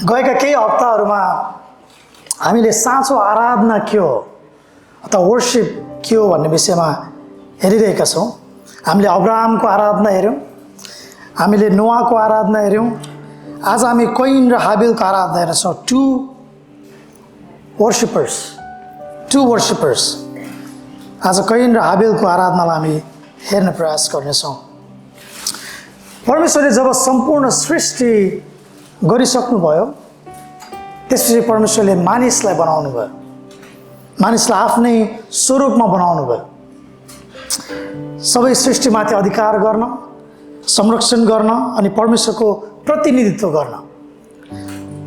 गएका केही हप्ताहरूमा हामीले साँचो आराधना के हो अथवा वर्शिप के हो भन्ने विषयमा हेरिरहेका छौँ। हामीले अब्राहमको आराधना हेऱ्यौँ, हामीले नोआको आराधना हेऱ्यौँ। आज हामी कैन र हाबिलको आराधना हेर्छौँ। To worshippers. आज कैन र हाबिलको आराधनालाई हामी हेर्न प्रयास गर्नेछौँ। परमेश्वरले जब सम्पूर्ण सृष्टि गरिसक्नुभयो त्यसपछि परमेश्वरले मानिसलाई बनाउनु भयो, मानिसलाई आफ्नै स्वरूपमा बनाउनु भयो, सबै सृष्टिमाथि अधिकार गर्न, संरक्षण गर्न अनि परमेश्वरको प्रतिनिधित्व गर्न।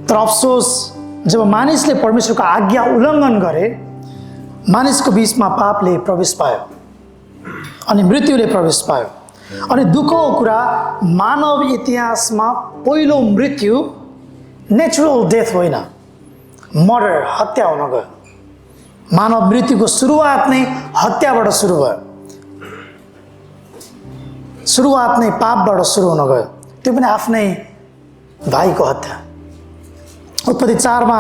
तर अफसोस, जब मानिसले परमेश्वरको आज्ञा उल्लङ्घन गरे, मानिसको बीचमा पापले प्रवेश पायो अनि मृत्युले प्रवेश पायो। अनि दुःखको कुरा, मानव इतिहासमा पहिलो मृत्यु नेचुरल डेथ होइन, मर्डर, हत्या हुन गयो। मानव मृत्युको सुरुवात नै हत्याबाट सुरु भयो, सुरुवात नै पापबाट सुरु हुन गयो, त्यो पनि आफ्नै भाइको हत्या। उत्पत्ति 4 मा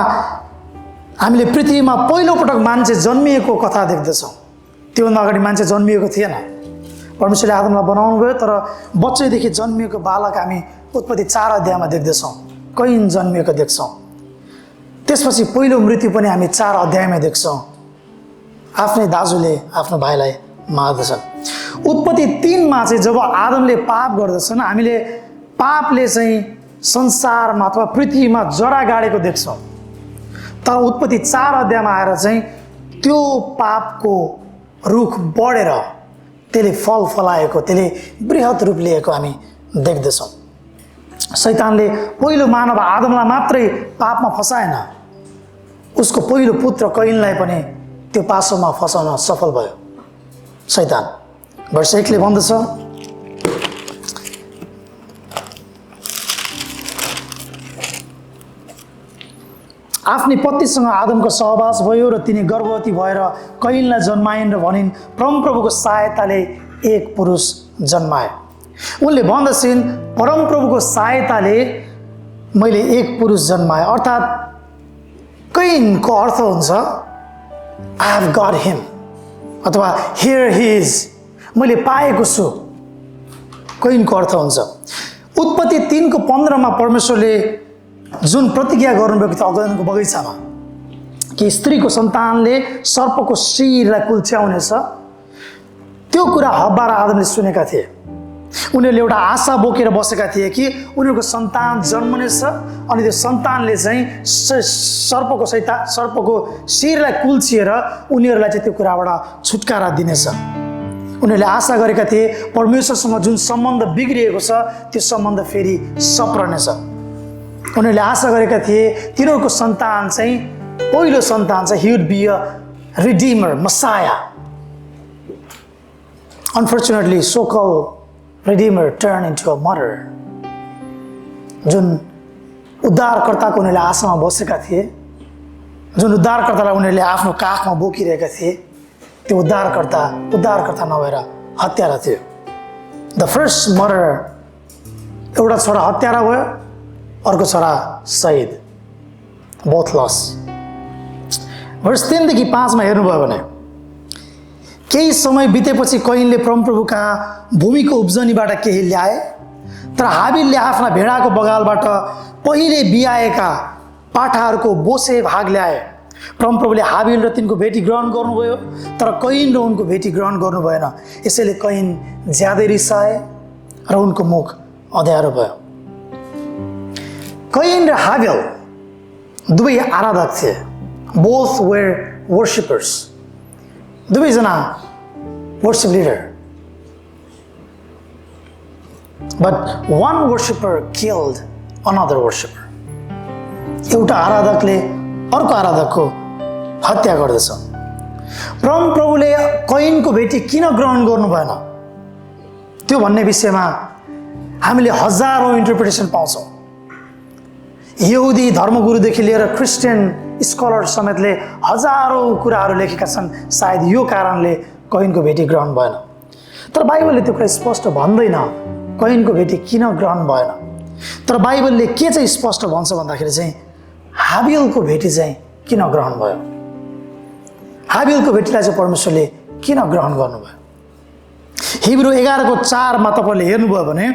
हामीले पृथ्वीमा पहिलोपटक मान्छे जन्मिएको कथा देख्दछौँ। त्योभन्दा अगाडि मान्छे जन्मिएको थिएन। परमेश्वरले आदमलाई बनाउनु भयो, तर बच्चैदेखि जन्मिएको बालक हामी उत्पत्ति 4 अध्यायमा देख्दछौँ। कैन जन्मिएको देख्छौँ। त्यसपछि पहिलो मृत्यु पनि हामी 4 अध्यायमा देख्छौँ। आफ्नै दाजुले आफ्नो भाइलाई मार्दछन्। उत्पत्ति 3 मा चाहिँ जब आदमले पाप गर्दछन्, हामीले पापले चाहिँ संसारमा अथवा पृथ्वीमा जरा गाडेको देख्छौँ। तर उत्पत्ति 4 अध्यायमा आएर चाहिँ त्यो पापको रुख बढेर त्यसले फल फलाएको, त्यसले बृहत रूप लिएको हामी देख्दछौँ। शैतानले पहिलो मानव आदमलाई मात्रै पापमा फसाएन, उसको पहिलो पुत्र कैनलाई पनि त्यो पासोमा फसाउन सफल भयो शैतान। वर्ष 1 ले भन्दछ, आफ्नी पत्नीसँग आदमको सहवास भयो र तिनी गर्भवती भएर कैनलाई जन्माइन् र भनिन्, परमप्रभुको सहायताले एक पुरुष जन्माए। उनले भन्दछिन्, परमप्रभुको सहायताले मैले एक पुरुष जन्माएँ। अर्थात् कैनको अर्थ हुन्छ आई हेभ गट हिम, अथवा हियर ही इज, मैले पाएको छु। कैनको अर्थ हुन्छ। उत्पत्ति 3 को 15 मा परमेश्वरले जुन प्रतिज्ञा गर्नुभएको थियो अगनको बगैँचामा कि स्त्रीको सन्तानले सर्पको शिरलाई कुल्च्याउनेछ, त्यो कुरा हब्बा र आदमले सुनेका थिए। उनीहरूले एउटा आशा बोकेर बसेका थिए कि उनीहरूको सन्तान जन्मनेछ अनि त्यो सन्तानले चाहिँ सर्पको शिरलाई कुल्चिएर उनीहरूलाई चाहिँ त्यो कुराबाट छुटकारा दिनेछ। उनीहरूले आशा गरेका थिए परमेश्वरसँग जुन सम्बन्ध बिग्रिएको छ त्यो सम्बन्ध फेरि सप्रनेछ। उनीहरूले आशा गरेका थिए तिनीहरूको सन्तान चाहिँ, पहिलो सन्तान चाहिँ, he would be a redeemer, messiah. Unfortunately so called redeemer turn into a murder. जुन उद्धारकर्ताको उनीहरूले आशामा बसेका थिए, जुन उद्धारकर्तालाई उनीहरूले आफ्नो काखमा बोकिरहेका थिए, त्यो उद्धारकर्ता नभएर हत्यारा थियो। द फर्स्ट मर्डर, एउटा छोरा हत्यारा भयो, अर्को छोरा शहीद, बोथ लस। वर्ष 3 देखि 5 मा हेर्नुभयो भने, केही समय बितेपछि कैनले परमप्रभु कहाँ भूमिको उब्जनीबाट केही ल्याए, तर हाबिलले आफ्ना भेडाको बगालबाट पहिले बियाएका पाठाहरूको बोसे भाग ल्याए। परमप्रभुले हाबिल र तिनको भेटी ग्रहण गर्नुभयो, तर कैन र उनको भेटी ग्रहण गर्नु भएन। यसैले कैन ज्यादै रिसाए र उनको मुख अँध्यारो भयो। कैन र हाबिल दुवै आराधक थिए। बोथ वेयर वर्शिपर्स, दुवैजना worship leader. But one worshipper killed another worshipper. एउटा आराधकले अर्को आराधकको हत्या गर्दछ। परमप्रभुले कैनको भेटी किन ग्रहण गर्नु भएन त्यो भन्ने विषयमा हामीले हजारौं इन्टरप्रिटेसन पाउँछौँ। यहुदी धर्मगुरुदेखि लिएर क्रिस्चियन स्कलर समेतले हजारौं कुराहरू लेखेका छन्। सायद यो कारणले कैनको भेटी ग्रहण भएन, तर बाइबलले त्यो कुरा स्पष्ट भन्दैन कैनको भेटी किन ग्रहण भएन। तर बाइबलले के चाहिँ स्पष्ट भन्छ भन्दाखेरि चाहिँ हाबिलको भेटी चाहिँ किन ग्रहण भयो, हाबिलको भेटीलाई चाहिँ परमेश्वरले किन ग्रहण गर्नुभयो। हिब्रू 11:4 तपाईँले हेर्नुभयो भने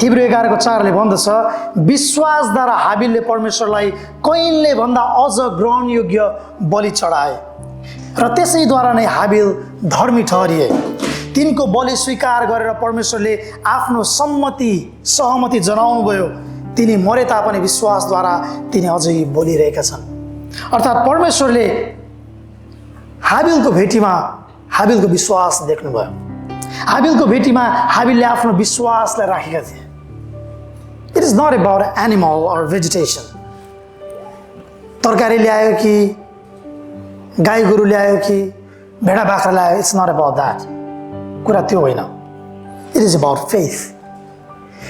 हिब्रू 11:4 भन्दछ, विश्वासद्वारा हाबिलले परमेश्वरलाई कैनले भन्दा अझ ग्रहण योग्य बलि चढाए र त्यसैद्वारा नै हाबिल धर्मी ठहरिए। तिनको बलि स्वीकार गरेर परमेश्वरले आफ्नो सहमति जनाउनु भयो। तिनी मरे तापनि विश्वासद्वारा तिनी अझै बोलिरहेका छन्। अर्थात् परमेश्वरले हाबिलको भेटीमा हाबिलको विश्वास देख्नुभयो। हाबिलको भेटीमा हाबिलले आफ्नो विश्वासलाई राखेका थिए। It is not about animal or vegetation. तरकारी ल्यायो कि गाई गोरु ल्यायो कि भेडा बाख्रा ल्यायो, इट्स नट अबाउट द्याट। कुरा त्यो होइन। It is about faith.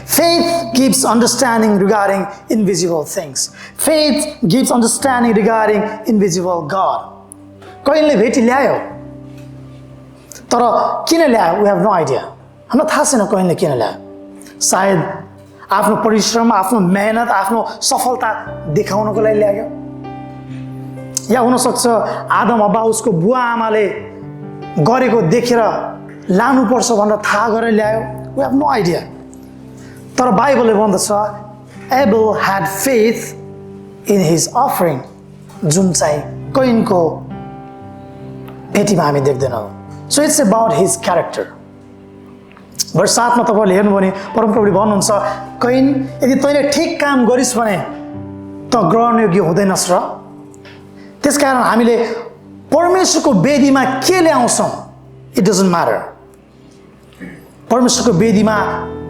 Faith gives understanding regarding invisible things. Faith gives understanding regarding invisible God. कैनले भेटी ल्यायो तर किन ल्यायो? We have no idea. हामीलाई थाहा छैन कैनले किन ल्यायो। सायद आफ्नो परिश्रम, आफ्नो मेहनत, आफ्नो सफलता देखाउनको लागि ल्यायो, या हुनसक्छ आदम हब्बा उसको बुवा आमाले गरेको देखेर लानुपर्छ भनेर थाहा गरेर ल्यायो। We have no idea. तर बाइबलले भन्दछ able had faith in his offering, जुन चाहिँ कैनको भेटीमा हामी देख्दैनौँ। So it's about his character. वर्ष 7 तपाईँले हेर्नु भने परमप्रभुले भन्नुहुन्छ, कैन यदि तैँले ठिक काम गरिस् भने त ग्रहण योग्य हुँदैनस् र। त्यसकारण हामीले परमेश्वरको वेदीमा के ल्याउँछौँ, इट डजन्ट म्याटर। परमेश्वरको वेदीमा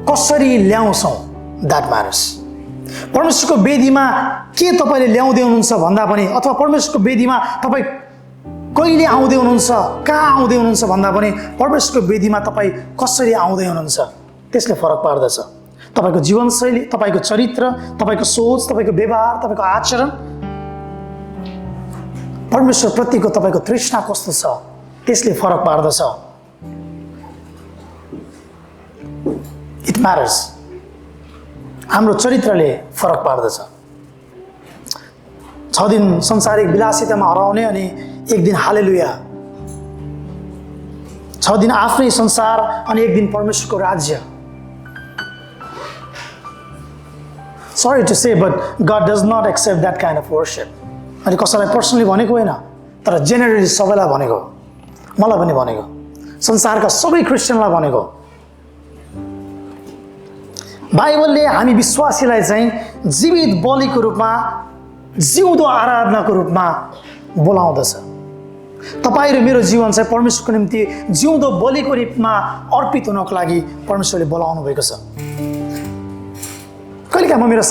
कसरी ल्याउँछौँ, द्याट म्याटर्स। परमेश्वरको वेदीमा के तपाईँले ल्याउँदै हुनुहुन्छ भन्दा पनि, अथवा परमेश्वरको वेदीमा तपाईँ कहिले आउँदै हुनुहुन्छ, कहाँ आउँदै हुनुहुन्छ भन्दा पनि परमेश्वरको वेदीमा तपाईँ कसरी आउँदै हुनुहुन्छ त्यसले फरक पार्दछ। तपाईँको जीवनशैली, तपाईँको चरित्र, तपाईँको सोच, तपाईँको व्यवहार, तपाईँको आचरण, परमेश्वर प्रतिको तपाईँको तृष्णा कस्तो छ त्यसले फरक पार्दछ। It matters. हाम्रो चरित्रले फरक पार्दछ। 6 दिन संसारिक विलासितामा हराउने अनि एक दिन हालेलुया। 6 दिन आफ्नै संसार अनि एक दिन परमेश्वरको राज्य। Sorry to say but God does not accept that kind of worship. मैले कसैलाई पर्सनली भनेको होइन, तर जेनरली सबैलाई भनेको, मलाई पनि भनेको, संसारका सबै क्रिस्चियनलाई भनेको। बाइबलले हामी विश्वासीलाई चाहिँ जीवित बलिको रूपमा, जिउँदो आराधनाको रूपमा बोलाउँदछ। तपाईँ र मेरो जीवन चाहिँ परमेश्वरको निम्ति जिउँदो बलिको रूपमा अर्पित हुनको लागि परमेश्वरले बोलाउनु भएको छ। कहिलेकाहीँ म मेरो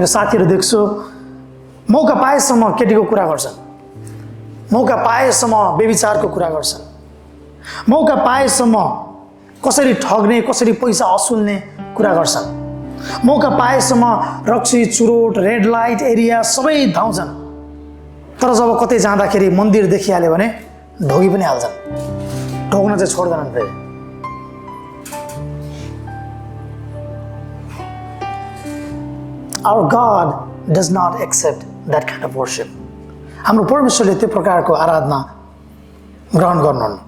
साथीहरू देख्छु, मौका पाएसम्म केटीको कुरा गर्छन्, मौका पाएसम्म व्यभिचारको कुरा गर्छन्, मौका पाएसम्म कसरी ठग्ने, कसरी पैसा असुल्ने कुरा गर्छन्, मौका पाएसम्म रक्सी, चुरोट, रेड लाइट एरिया सबै धाउँछन्। तर जब कतै जाँदाखेरि मन्दिर देखिहाल्यो भने ढोगी पनि हाल्छन्, ढोग्न चाहिँ छोड्दैनन् फेरि। Our God does not accept that kind of worship. हाम्रो परमेश्वरले त्यो प्रकारको आराधना ग्रहण गर्नुहुन्न।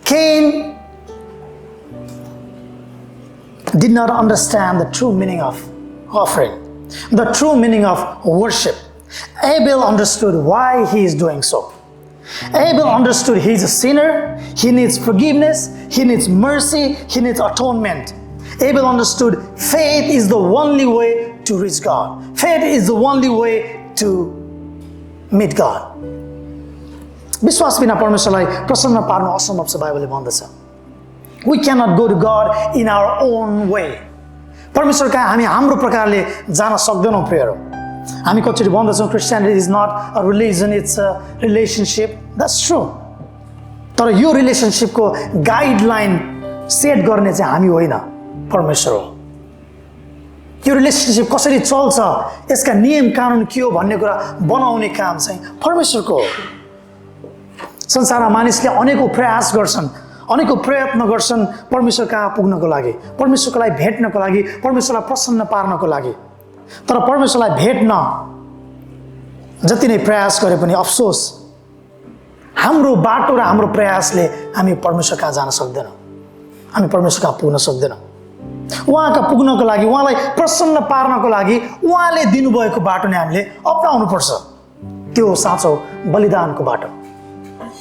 Cain did not understand the true meaning of offering, the true meaning of worship. Abel understood why he is doing so. Abel understood he is a sinner, he needs forgiveness, he needs mercy, he needs atonement. Abel understood faith is the only way to reach God. Faith is the only way to meet God. विश्वास बिना परमेश्वरलाई प्रसन्न पार्नु असम्भव छ बाइबलले भन्दछ। We cannot go to God in our own way. परमेश्वर कहाँ हामी हाम्रो प्रकारले जान सक्दैनौँ प्रियहरू। हामी कतिचोटि भन्दछौँ Christianity is not a religion, it's a relationship. That's true. तर यो रिलेसनशिपको गाइडलाइन सेट गर्ने चाहिँ हामी होइन, परमेश्वर हो। यो रिलेसनशिप कसरी चल्छ, यसका नियम कानुन के हो भन्ने कुरा बनाउने काम चाहिँ परमेश्वरको हो। संसारमा मानिसले अनेकौं प्रयास गर्छन्, अनेकौं प्रयत्न गर्छन् परमेश्वर कहाँ पुग्नको लागि, परमेश्वरलाई भेट्नको लागि, परमेश्वरलाई प्रसन्न पार्नको लागि। तर परमेश्वरलाई भेट्न जति नै प्रयास गरे पनि अफसोस, हाम्रो बाटो र हाम्रो प्रयासले हामी परमेश्वर कहाँ जान सक्दैनौँ, हामी परमेश्वर कहाँ पुग्न सक्दैनौँ। उहाँ कहाँ पुग्नको लागि, उहाँलाई प्रसन्न पार्नको लागि उहाँले दिनुभएको बाटो नै हामीले अपनाउनु पर्छ। त्यो साँचो बलिदानको बाटो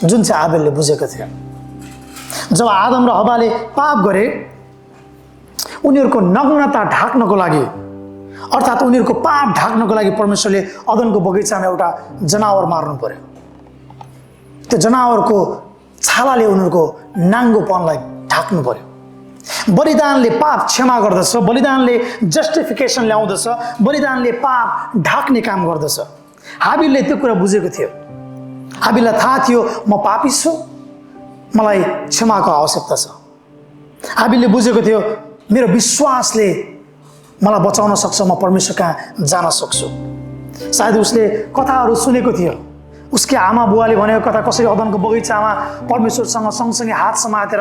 जुन चाहिँ आबेलले बुझेको थियो। जब आदम र हव्वाले पाप गरे, उनीहरूको नग्नता ढाक्नको लागि, अर्थात् उनीहरूको पाप ढाक्नको लागि परमेश्वरले अदनको बगैँचामा एउटा जनावर मार्नु पर्यो। त्यो जनावरको छालाले उनीहरूको नाङ्गोपनलाई ढाक्नु पर्यो। बलिदानले पाप क्षमा गर्दछ, बलिदानले जस्टिफिकेसन ल्याउँदछ, बलिदानले पाप ढाक्ने काम गर्दछ। हाबिलले त्यो कुरा बुझेको थियो। हाबिललाई थाहा थियो म पापी छु, मलाई क्षमाको आवश्यकता छ। हाबिलले बुझेको थियो मेरो विश्वासले मलाई बचाउन सक्छ, म परमेश्वर कहाँ जान सक्छु। सायद उसले कथाहरू सुनेको थियो, उसकी आमा बुवाले भनेको कथा, कसरी अदनको बगैँचामा परमेश्वरसँग सँगसँगै हात समातेर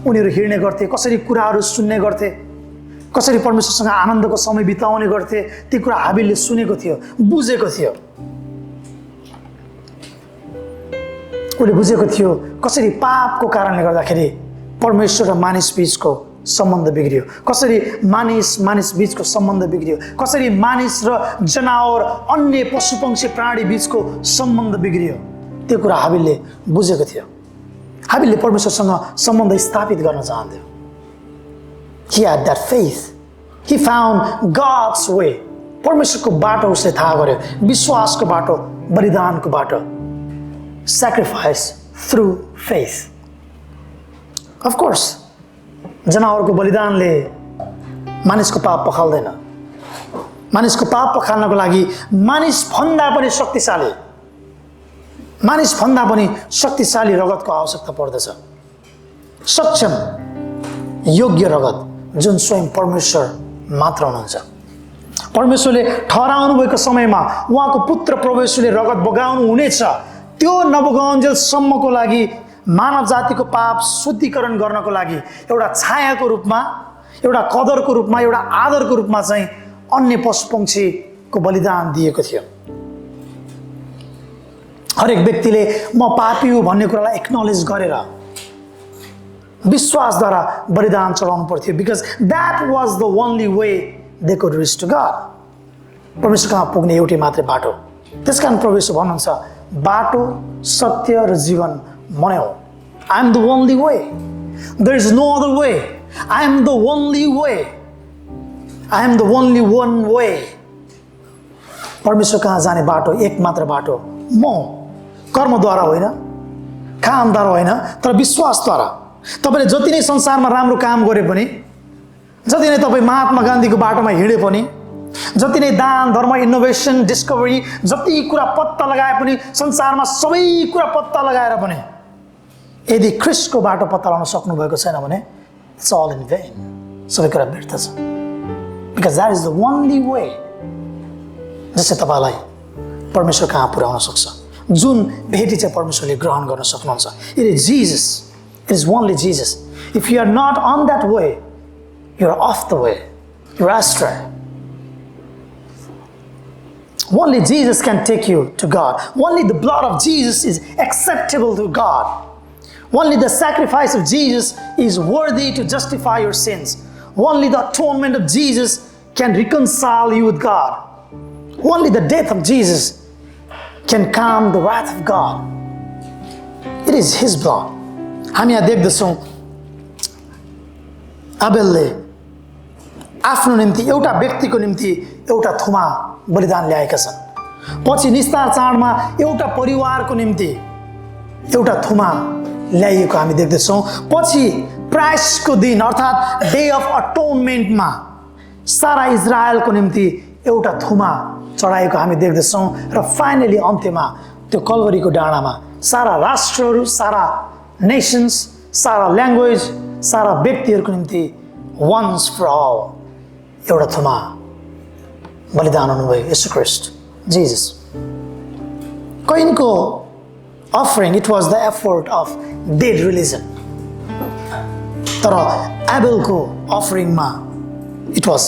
उनीहरू हिँड्ने गर्थे, कसरी कुराहरू सुन्ने गर्थे, कसरी परमेश्वरसँग आनन्दको समय बिताउने गर्थे। ती कुरा हाबिलले सुनेको थियो, बुझेको थियो। उसले बुझेको थियो कसरी पापको कारणले गर्दाखेरि परमेश्वर र मानिस बीचको सम्बन्ध बिग्रियो, कसरी मानिस बीचको सम्बन्ध बिग्रियो, कसरी मानिस र जनावर अन्य पशुपक्षी प्राणी बीचको सम्बन्ध बिग्रियो। त्यो कुरा हाबिलले बुझेको थियो। हाबिलले परमेश्वरसँग सम्बन्ध स्थापित गर्न चाहन्थ्यो। He had that faith. He found God's way. परमेश्वरको बाटो उसले थाहा गर्यो, विश्वासको बाटो, बलिदानको बाटो। Sacrifice through faith. Of course, जनावरको बलिदानले मानिसको पाप पखाल्दैन। मानिसको पाप पखाल्नको लागि मानिसभन्दा पनि शक्तिशाली रगतको आवश्यकता पर्दछ। सक्षम, योग्य रगत जुन स्वयं परमेश्वर मात्र हुनुहुन्छ। परमेश्वरले ठहराउनु भएको समयमा उहाँको पुत्र प्रभुले रगत बगाउनु हुनेछ। त्यो नबगाउन्जेलसम्मको लागि मानव जातिको पाप शुद्धिकरण गर्नको लागि एउटा छायाको रूपमा, एउटा कदरको रूपमा, एउटा आदरको रूपमा चाहिँ अन्य पशुपक्षीको बलिदान दिएको थियो। हरेक व्यक्तिले म पापी हुँ भन्ने कुरालाई एक्नोलेज गरेर विश्वासद्वारा बलिदान चढाउनु पर्थ्यो। Because that was the only way they could reach to God. परमेश्वर कहाँ पुग्ने एउटै मात्रै बाटो। त्यसकारण परमेश्वर भन्नुहुन्छ बाटो, सत्य र जीवन म नै हो। I am the only way. There is no other way. I am the only way. I am the only one way. परमेश्वर कहाँ जाने बाटो एक मात्र बाटो म। कर्मद्वारा होइन, कामद्वारा होइन, तर विश्वासद्वारा। तपाईले जति नै संसारमा राम्रो काम गरे पनि, जति नै तपाईँ महात्मा गान्धीको बाटोमा हिँडे पनि, जति नै दान धर्म इनोभेसन डिस्कभरी जति कुरा पत्ता लगाए पनि, संसारमा सबै कुरा पत्ता लगाएर पनि यदि ख्रिस्टको बाटो पत्ता लगाउन सक्नु भएको छैन भने इट्स अल इन भेन। सबै कुरा व्यर्थ छ। Because that is the only way जसले तपाईँलाई परमेश्वर कहाँ पुर्याउन सक्छ, जुन भेटी चाहिँ परमेश्वरले ग्रहण गर्न सक्नुहुन्छ। It is Jesus, it is only Jesus. If you are not on that way, you are off the way, you are astray. Only Jesus can take you to God. Only the blood of Jesus is acceptable to God. Only the sacrifice of Jesus is worthy to justify your sins. Only the atonement of Jesus can reconcile you with God. Only the death of Jesus can calm the wrath of God. It is His blood. हामी यहाँ देख्दछौँ आबेलले आफ्नो निम्ति, एउटा व्यक्तिको निम्ति एउटा थुमा बलिदान ल्याएका छन्। पछि निस्तार चाडमा एउटा परिवारको निम्ति एउटा थुमा ल्याइएको हामी देख्दछौँ। पछि प्रायश्चितको दिन अर्थात् डे अफ अटोनमेन्टमा सारा इजरायलको निम्ति एउटा थुमा चढाएको हामी देख्दछौँ। र फाइनली अन्त्यमा त्यो कल्भरीको डाँडामा सारा राष्ट्रहरू, सारा नेसन्स, सारा ल्याङ्ग्वेज, सारा व्यक्तिहरूको निम्ति वन्स फर अल एउटा थुमा बलिदान हुनुभयो येशू ख्रिस्ट जीसस। कैनको offering, it was the effort of dead religion. तर एबेलको अफरिङमा it was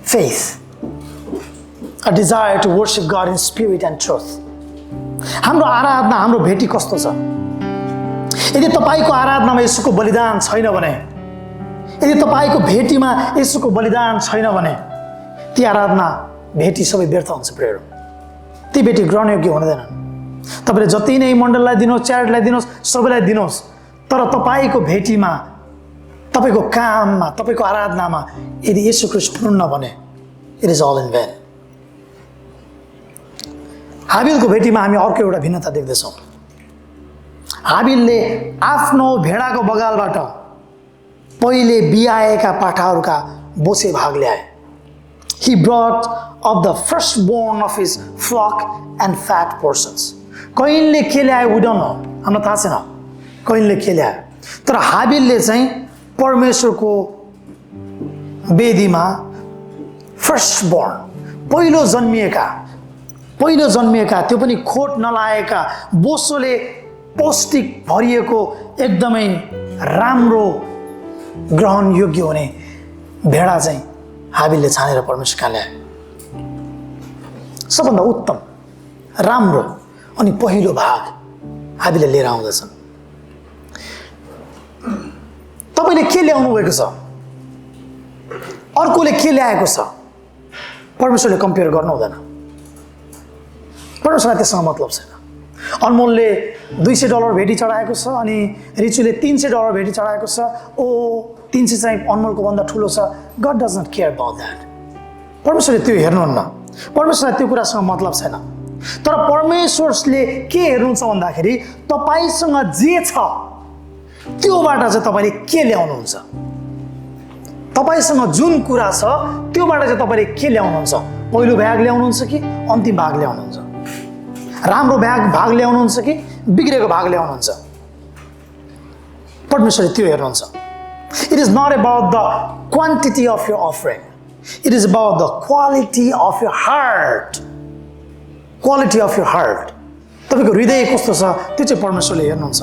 faith, a desire to worship God in spirit and truth. हाम्रो आराधना, हाम्रो भेटी कस्तो छ? यदि तपाईँको आराधनामा येशूको बलिदान छैन भने, यदि तपाईँको भेटीमा येशूको बलिदान छैन भने, ती आराधना भेटी सबै व्यर्थ हुन्छ प्रियहरू। ती भेटी ग्रहणयोग्य हुँदैनन्। तपाईँले जति नै मण्डललाई दिनुहोस्, च्यारिटीलाई दिनुहोस्, सबैलाई दिनुहोस्, तर तपाईँको भेटीमा, तपाईँको काममा, तपाईँको आराधनामा यदि येशू ख्रीष्ट हुनुहुन्न भने it is all in vain. हाबिलको भेटीमा हामी अर्को एउटा भिन्नता देख्दछौँ। हाबिलले आफ्नो भेडाको बगालबाट पहिले बियाएका पाठाहरूका बोसे भाग ल्याए। He brought of the firstborn of his flock and fat portions. कहिनले के ल्यायो we don't know, हामीलाई थाहा छैन कहिनले के ल्यायो। तर हाबिलले चाहिँ परमेश्वरको वेदीमा फर्स्टबोर्न, पहिलो जन्मिएका त्यो पनि खोट नलागेका, बोसोले पौष्टिक भरिएको, एकदमै राम्रो ग्रहण योग्य हुने भेडा चाहिँ हाबिलले छानेर परमेश्वर कहाँ ल्याए। सबभन्दा उत्तम, राम्रो अनि पहिलो भाग हाबिलले लिएर आउँदछन्। तपाईँले के ल्याउनु भएको छ, अर्कोले के ल्याएको छ, परमेश्वरले कम्पेयर गर्नु हुँदैन। परमेश्वरलाई त्यससँग मतलब छैन। अनमोलले $200 भेटी चढाएको छ अनि रिचुले $300 भेटी चढाएको छ। ओ 300 चाहिँ अनमोलको भन्दा ठुलो छ। God does not care about that. परमेश्वरले त्यो हेर्नुहुन्न। परमेश्वरलाई त्यो कुरासँग मतलब छैन। तर परमेश्वरले के हेर्नुहुन्छ भन्दाखेरि तपाईँसँग जे छ त्योबाट चाहिँ तपाईँले के ल्याउनुहुन्छ, तपाईँसँग जुन कुरा छ त्योबाट चाहिँ तपाईँले के ल्याउनुहुन्छ। पहिलो भाग ल्याउनुहुन्छ कि अन्तिम भाग ल्याउनुहुन्छ, राम्रो भाग ल्याउनुहुन्छ कि बिग्रेको भाग ल्याउनुहुन्छ। परमेश्वरले त्यो हेर्नुहुन्छ। It is not about the quantity of your offering, it is about the quality of your heart. Quality of your heart, तपाईँको हृदय कस्तो छ त्यो चाहिँ परमेश्वरले हेर्नुहुन्छ।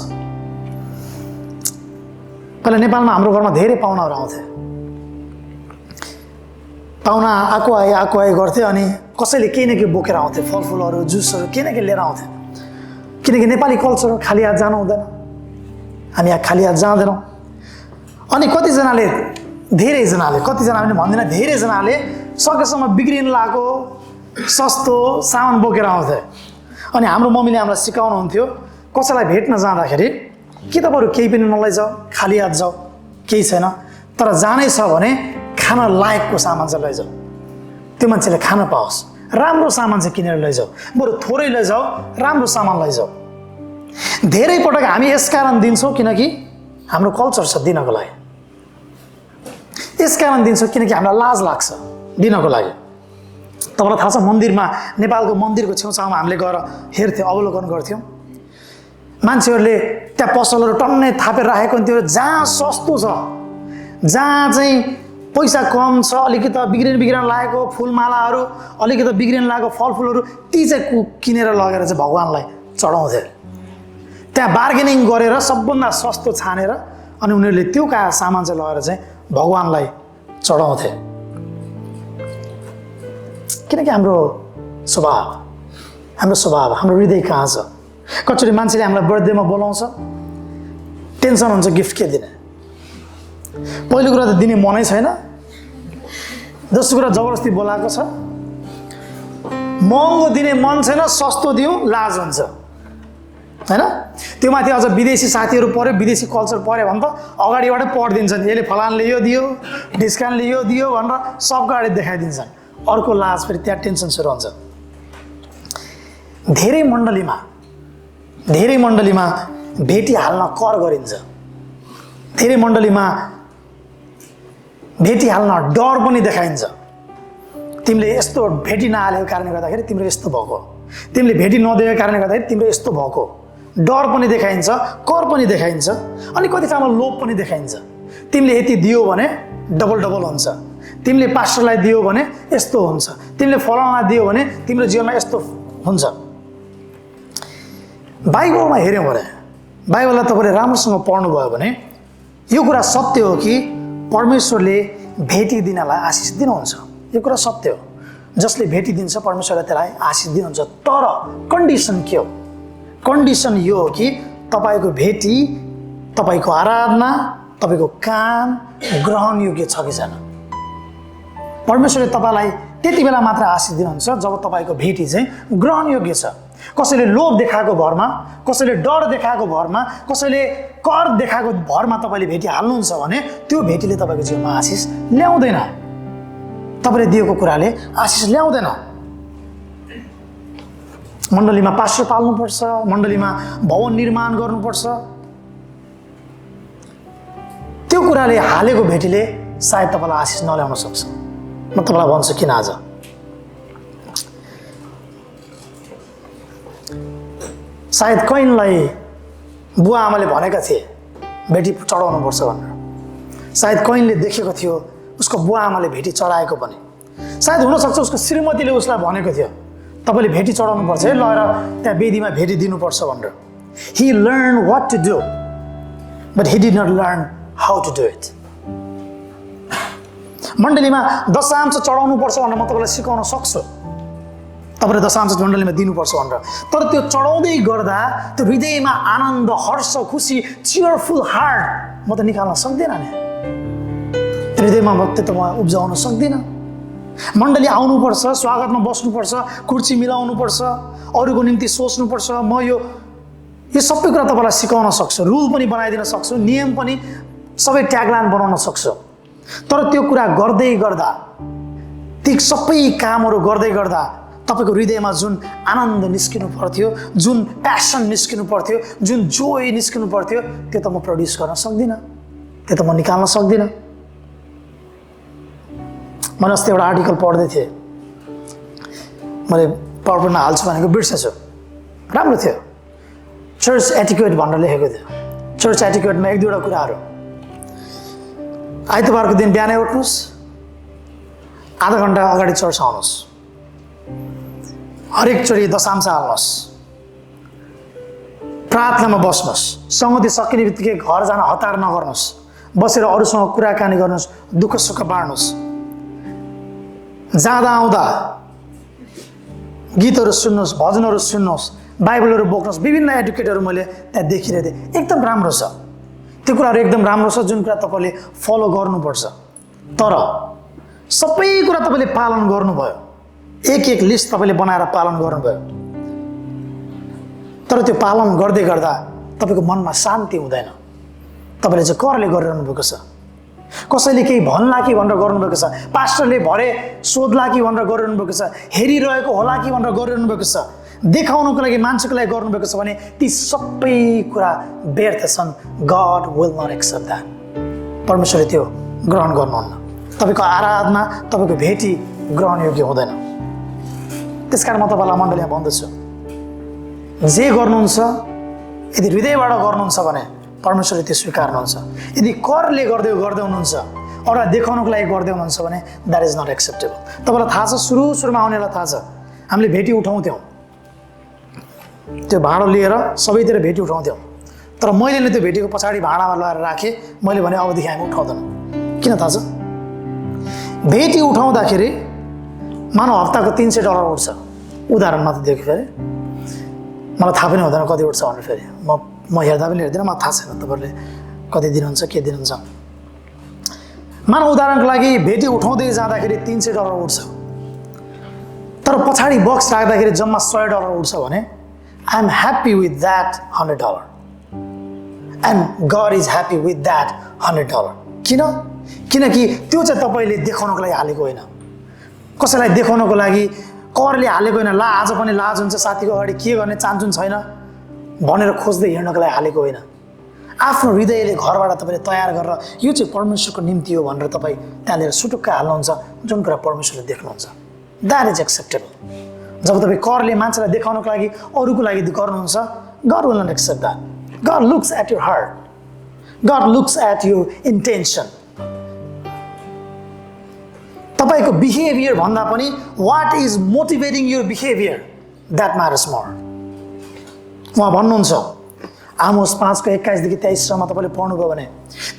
पहिला नेपालमा हाम्रो घरमा धेरै पाहुनाहरू आउँथे। पाहुना आएको आए गर्थे अनि कसैले केही न केही बोकेर आउँथे, फलफुलहरू, जुसहरू केही न केही लिएर आउँथे। किनकि नेपाली कल्चर हो, खाली हात जानु हुँदैन। हामी यहाँ खाली हात जाँदैनौँ। अनि कतिजनाले, कतिजना पनि भन्दैन, धेरैजनाले सकेसम्म बिग्रिन लागेको सस्तो सामान बोकेर आउँथे। अनि हाम्रो मम्मीले हामीलाई सिकाउनुहुन्थ्यो, कसैलाई भेट्न जाँदाखेरि कि तपाईँहरू केही पनि नलैजाऊ, खाली हात जाऊ, केही छैन, तर जानै छ भने खान लायकको सामान चाहिँ लैजाऊ, त्यो मान्छेले खान पाओस्। राम्रो सामान चाहिँ किनेर लैजाऊ, बरु थोरै लैजाऊ, राम्रो सामान लैजाऊ। धेरै पटक हामी यसकारण दिन्छौँ किनकि हाम्रो कल्चर छ दिनको लागि। यसकारण दिन्छौँ किनकि हामीलाई लाज लाग्छ दिनको लागि। तपाईँलाई थाहा छ, मन्दिरमा, नेपालको मन्दिरको छेउछाउमा हामीले गएर हेर्थ्यौँ, अवलोकन गर्थ्यौँ। मान्छेहरूले त्यहाँ पसलहरू टन्नै थापेर राखेको हुन्थ्यो। जहाँ सस्तो छ, जहाँ चाहिँ पैसा कम छ, अलिकति बिग्रिन लागेको फुलमालाहरू, अलिकति बिग्रिन लागेको फलफुलहरू, ती चाहिँ किनेर लगेर चाहिँ भगवान्लाई चढाउँथे। त्यहाँ बार्गेनिङ गरेर सबभन्दा सस्तो छानेर अनि उनीहरूले त्यो सामान चाहिँ लगेर चाहिँ भगवान्लाई चढाउँथे। किनकि हाम्रो स्वभाव, हाम्रो हृदय कहाँ छ। कतिचोटि मान्छेले हामीलाई बर्थडेमा बोलाउँछ, टेन्सन हुन्छ गिफ्ट के दिने। पहिलो कुरा त दिने मनै छैन, दोस्रो कुरा जबरजस्ती बोलाएको छ, महँगो दिने मन छैन, सस्तो दिउँ लाज हुन्छ हैन। त्यो माथि अझ विदेशी साथीहरू पऱ्यो, विदेशी कल्चर पऱ्यो भने त अगाडिबाटै पढिदिन्छन्, यसले फलानले यो दियो, डिस्काउन्टले यो दियो भनेर सबको अगाडि देखाइदिन्छन्। अर्को लाज, फेरि त्यहाँ टेन्सन सुरु हुन्छ। धेरै मण्डलीमा भेटी हाल्न कर गरिन्छ। धेरै मण्डलीमा भेटी हाल्न डर पनि देखाइन्छ। तिमीले यस्तो भेटी नहालेको कारणले गर्दाखेरि तिम्रो यस्तो भएको, तिमीले भेटी नदिएको कारणले गर्दाखेरि तिम्रो यस्तो भएको, डर पनि देखाइन्छ, कर पनि देखाइन्छ, अनि कति ठाउँमा लोभ पनि देखाइन्छ। तिमीले यति दियो भने डबल हुन्छ, तिमीले पास्टरलाई दियो भने यस्तो हुन्छ, तिमीले फलानालाई दियो भने तिम्रो जीवनमा यस्तो हुन्छ। बाइबलमा हेऱ्यौँ भने, बाइबललाई तपाईँले राम्रोसँग पढ्नुभयो भने यो कुरा सत्य हो कि परमेश्वरले भेटिदिनलाई आशिष दिनुहुन्छ। यो कुरा सत्य हो, जसले भेटिदिन्छ परमेश्वरले त्यसलाई आशिष दिनुहुन्छ। तर कन्डिसन के हो? कन्डिसन यो हो कि तपाईँको भेटी, तपाईँको आराधना, तपाईँको काम ग्रहण योग्य छ कि छैन। परमेश्वरले तपाईँलाई त्यति बेला मात्र आशिष दिनुहुन्छ जब तपाईँको भेटी चाहिँ ग्रहण योग्य छ। कसैले लोभ देखाएको भरमा, कसैले डर देखाएको भरमा, कसैले कर देखाएको भरमा तपाईँले भेटी हाल्नुहुन्छ भने त्यो भेटीले तपाईँको जीवनमा आशिष ल्याउँदैन। तपाईँले दिएको कुराले आशिष ल्याउँदैन। मण्डलीमा पास्टर पाल्नुपर्छ, मण्डलीमा भवन निर्माण गर्नुपर्छ, त्यो कुराले हालेको भेटीले सायद तपाईँलाई आशिष नल्याउन सक्छ। म तपाईँलाई भन्छु किन। आज सायद कैनलाई बुवा आमाले भनेका थिए भेटी चढाउनुपर्छ भनेर। सायद कैनले देखेको थियो उसको बुवा आमाले भेटी चढाएको पनि। सायद हुनसक्छ उसको श्रीमतीले उसलाई भनेको थियो तपाईँले भेटी चढाउनुपर्छ है, लगेर त्यहाँ वेदीमा भेटी दिनुपर्छ भनेर। He learned what to do, but he did not learn how to do it. मण्डलीमा दशांश चढाउनुपर्छ भनेर म तपाईँलाई सिकाउन सक्छु, तपाईँले दशांश मण्डलीमा दिनुपर्छ भनेर। तर त्यो चढाउँदै गर्दा त्यो हृदयमा आनन्द, हर्ष, खुसी, चियरफुल हार्ट म त निकाल्न सक्दिनँ नि। हृदयमा भक्ति त म उब्जाउन सक्दिनँ। मण्डली आउनुपर्छ, स्वागतमा बस्नुपर्छ, कुर्सी मिलाउनुपर्छ, अरूको निम्ति सोच्नुपर्छ। म यो सबै कुरा तपाईँलाई सिकाउन सक्छु, रुल पनि बनाइदिन सक्छु, नियम पनि सबै ट्यागलाइन बनाउन सक्छु। तर त्यो कुरा गर्दै गर्दा, ती सबै कामहरू गर्दै गर्दा तपाईँको हृदयमा जुन आनन्द निस्किनु पर्थ्यो, जुन प्यासन निस्किनु पर्थ्यो, जुन जोय निस्किनु पर्थ्यो, त्यो त म प्रड्युस गर्न सक्दिनँ, त्यो त म निकाल्न सक्दिनँ। मैले अस्ति एउटा आर्टिकल पढ्दै थिएँ, मैले पावरपोइन्टमा हाल्छु भनेको बिर्सेछु, राम्रो थियो। चर्च एटिक्वेट भनेर लेखेको थियो। चर्च एटिक्वेटमा एक दुईवटा कुराहरू, आइतबारको दिन बिहानै उठ्नुहोस्, आधा घन्टा अगाडि चर्च आउनुहोस्, हरेकचोटि दशांश हाल्नुहोस्, प्रार्थनामा बस्नुहोस्, सङ्गति सकिने बित्तिकै घर जान हतार नगर्नुहोस्, बसेर अरूसँग कुराकानी गर्नुहोस्, दुःख सुख बाँड्नुहोस्, जाँदा आउँदा गीतहरू सुन्नुहोस्, भजनहरू सुन्नुहोस्, बाइबलहरू बोक्नुहोस्। विभिन्न एडुकेटहरू मैले त्यहाँ देखिरहेको थिएँ। एकदम राम्रो छ, त्यो कुराहरू एकदम राम्रो छ, जुन कुरा तपाईँले फलो गर्नुपर्छ। तर सबै कुरा तपाईँले पालन गर्नुभयो, एक एक लिस्ट तपाईँले बनाएर पालन गर्नुभयो, तर त्यो पालन गर्दै गर्दा तपाईँको मनमा शान्ति हुँदैन। तपाईँले चाहिँ करले गरिरहनु भएको छ, कसैले केही भन्ला कि भनेर गर्नुभएको छ, पास्टरले भरे सोध्ला कि भनेर गरिरहनु भएको छ, हेरिरहेको होला कि भनेर गरिरहनु भएको छ, देखाउनको लागि मान्छेको लागि गर्नुभएको छ भने ती सबै कुरा व्यर्थ छन्। God will not accept that. परमेश्वरले त्यो ग्रहण गर्नुहुन्न। तपाईँको आराधना, तपाईँको भेटी ग्रहण योग्य हुँदैन। त्यसकारण म तपाईँलाई मण्डलीमा भन्दछु, जे गर्नुहुन्छ यदि हृदयबाट गर्नुहुन्छ भने परमेश्वरले त्यो स्वीकार्नुहुन्छ। यदि करले गर्दै हुनुहुन्छ, अरूलाई देखाउनको लागि गर्दै हुनुहुन्छ भने द्याट इज नट एक्सेप्टेबल। तपाईँलाई थाहा छ, सुरुमा आउनेलाई थाहा छ, हामीले भेटी उठाउँथ्यौँ, त्यो भाँडो लिएर सबैतिर भेटी उठाउँथ्यौँ। तर मैले नै त्यो भेटीको पछाडि भाँडामा लगाएर राखेँ। मैले भने अबदेखि हामी उठाउँदैनौँ। किन थाहा छ? भेटी उठाउँदाखेरि मानव हप्ताको $300 उठ्छ, उदाहरण मात्र दिएको। फेरि मलाई थाहा पनि हुँदैन कति उठ्छ भनेर। फेरि म हेर्दा पनि हेर्दिनँ, मलाई थाहा छैन तपाईँहरूले कति दिनुहुन्छ के दिनुहुन्छ। मानव उदाहरणको लागि भेटी उठाउँदै जाँदाखेरि $300 उठ्छ, तर पछाडि बक्स राख्दाखेरि जम्मा $100 उठ्छ भने I am happy with that $100 and God is happy with that $100. किनकि त्यो चाहिँ तपाईँले देखाउनको लागि हालेको होइन, कसैलाई देखाउनको लागि करले हालेको होइन। ला आज पनि लाज हुन्छ, साथीको अगाडि के गर्ने चान्चुन छैन भनेर खोज्दै हिँड्नको लागि हालेको होइन। आफ्नो हृदयले घरबाट तपाईँले तयार गरेर यो चाहिँ परमेश्वरको निम्ति हो भनेर तपाईँ त्यहाँ लिएर सुटुक्क हाल्नुहुन्छ, जुन कुरा परमेश्वरले देख्नुहुन्छ। That is acceptable. जब तपाईँ करले मान्छेलाई देखाउनको लागि अरूको लागि गर्नुहुन्छ, God will not accept that. God looks at your heart. God looks at your intention. तपाईँको बिहेभियर भन्दा पनि what is motivating your behavior, that matters more. उहाँ भन्नुहुन्छ आमोस 5:21 देखि 23 तपाईँले पढ्नुभयो भने